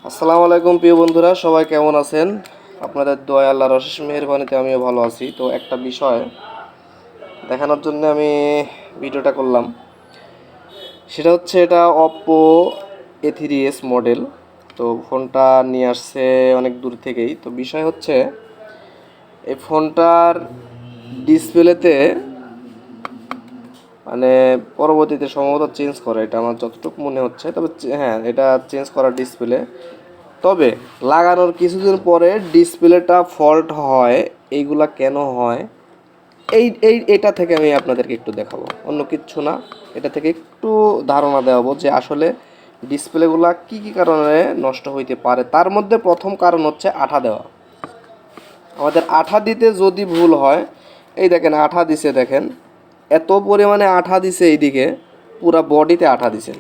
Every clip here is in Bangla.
আসসালামু আলাইকুম প্রিয় বন্ধুরা, সবাই কেমন আছেন? আপনাদের দয়া আল্লাহর অশেষ মেহেরবানিতে আমিও ভালো আছি। তো একটা বিষয় দেখানোর জন্য আমি ভিডিওটা করলাম। সেটা হচ্ছে এটা অপ্পো A3s মডেল। তো ফোনটা নিয়ে আসছে অনেক দূর থেকেই। তো বিষয় হচ্ছে এই ফোনটার ডিসপ্লেতে মানে পরবর্তীতে সম্ভবত চেঞ্জ করে, এটা আমার যতটুকু মনে হচ্ছে। তবে হ্যাঁ, এটা চেঞ্জ করা ডিসপ্লে। তবে লাগানোর কিছুদিন পরে ডিসপ্লেটা ফল্ট হয়। এইগুলা কেন হয়, এটা থেকে আমি আপনাদেরকে একটু দেখাবো, অন্য কিচ্ছু না। এটা থেকে একটু ধারণা দেওয়াবো যে আসলে ডিসপ্লেগুলা কি কি কারণে নষ্ট হইতে পারে। তার মধ্যে প্রথম কারণ হচ্ছে আঠা দেওয়া। আমাদের আঠা দিতে যদি ভুল হয়, এই দেখেন আঠা দিছে, দেখেন এত পরিমাণে আঠা দিছে, এইদিকে পুরা বডিতে আঠা দিছে।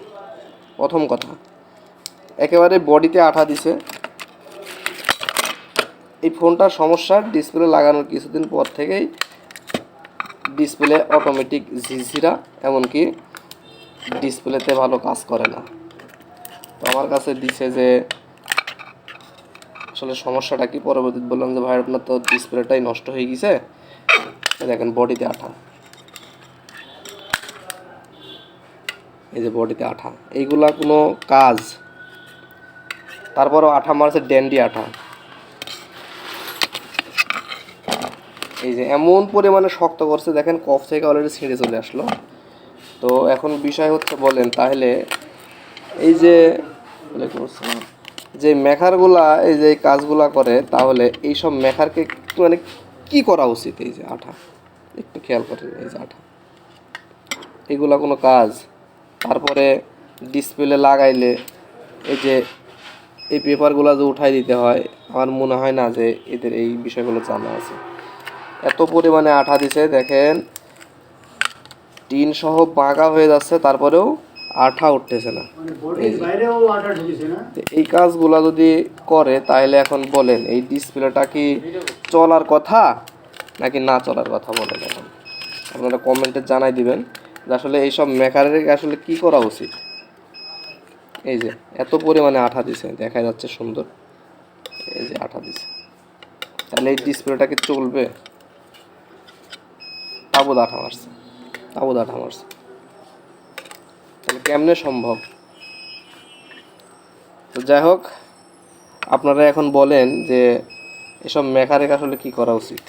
প্রথম কথা, একেবারে বডিতে আঠা দিছে। এই ফোনটার সমস্যা, ডিসপ্লে লাগানোর কিছুদিন পর থেকেই ডিসপ্লে অটোমেটিক ঝিরঝিরা, এমনকি ডিসপ্লেতে ভালো কাজ করে না। তো আমার কাছে দিছে যে আসলে সমস্যাটা কি। পরবর্তীতে বললাম যে ভাই আপনার তো ডিসপ্লেটাই নষ্ট হয়ে গেছে, দেখেন বডিতে আঠা, এই যে বডিতে আঠা, এইগুলা কোনো কাজ। তারপরও আঠা মারছে, ড্যান্ডি আঠা, এই যে এমন পরিমাণে শক্ত করছে, দেখেন কফ থেকে অলরেডি ছিঁড়ে চলে আসলো। তো এখন বিষয় হচ্ছে, বলেন তাহলে এই যে যে মেকারগুলা এই যে কাজগুলা করে, তাহলে এইসব মেকারকে মানে কি করা উচিত? এই যে আঠা, একটু খেয়াল করেন, এই যে আঠা, এগুলা কোনো কাজ? তারপরে ডিসপ্লে লাগাইলে এই যে এই পেপারগুলো যে উঠাই দিতে হয়, আমার মনে হয় না যে এদের এই বিষয়গুলো জানা আছে। এত পরিমাণে আঠা দিছে, দেখেন টিন সহ বাঁকা হয়ে যাচ্ছে, তারপরেও আঠা উঠতেছে না। এই কাজগুলো যদি করে, তাহলে এখন বলেন এই ডিসপ্লেটা কি চলার কথা নাকি না চলার কথা? বলেন এখন আপনারা কমেন্টে জানাই দিবেন যে আসলে এইসব মেকারের আসলে কি করা উচিত। এই যে এত পরিমাণে আঠা দিছে, দেখা যাচ্ছে সুন্দর, এই যে আঠা দিছে, তাহলে এই ডিসপ্লেটা কি চলবে? তাবুদ আঠা মারছে, তাবুদ আঠা মারছে, তাহলে কেমনে সম্ভব? তো যাই হোক, আপনারা এখন বলেন যে এসব মেকারের আসলে কি করা উচিত।